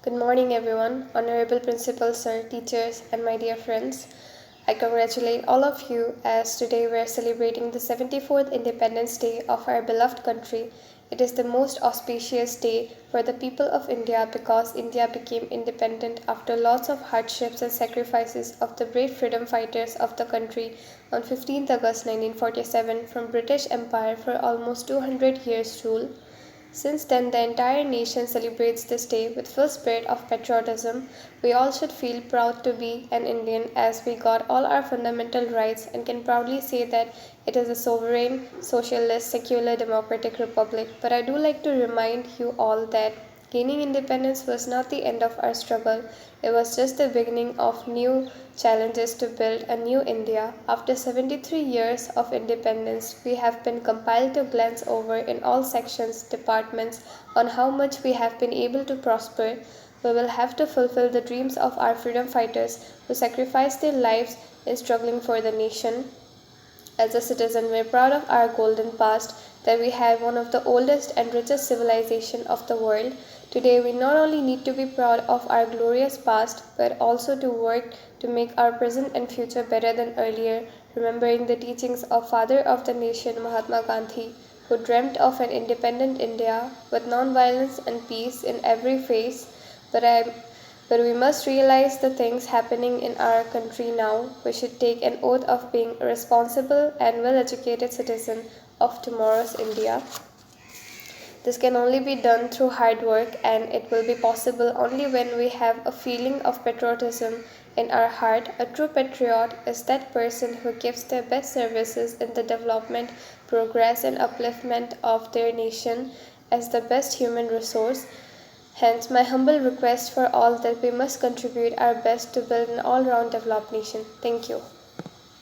Good morning, everyone, honorable principal, sir, teachers, and my dear friends. I congratulate all of you as today we are celebrating the 74th Independence Day of our beloved country. It is the most auspicious day for the people of India because India became independent after lots of hardships and sacrifices of the brave freedom fighters of the country on 15th August 1947 from British Empire for almost 200 years rule. Since then, the entire nation celebrates this day with full spirit of patriotism. We all should feel proud to be an Indian as we got all our fundamental rights and can proudly say that it is a sovereign, socialist, secular, democratic republic. But I do like to remind you all that gaining independence was not the end of our struggle. It was just the beginning of new challenges to build a new India. After 73 years of independence, we have been compelled to glance over in all sections, departments, on how much we have been able to prosper. We will have to fulfill the dreams of our freedom fighters who sacrificed their lives in struggling for the nation. As a citizen, we are proud of our golden past, that we have one of the oldest and richest civilization of the world. Today, we not only need to be proud of our glorious past, but also to work to make our present and future better than earlier, remembering the teachings of Father of the Nation Mahatma Gandhi, who dreamt of an independent India with non-violence and peace in every phase. But we must realize the things happening in our country now. We should take an oath of being a responsible and well-educated citizen of tomorrow's India. This can only be done through hard work, and it will be possible only when we have a feeling of patriotism in our heart. A true patriot is that person who gives their best services in the development, progress, and upliftment of their nation as the best human resource. Hence, my humble request for all that we must contribute our best to build an all-round developed nation. Thank you.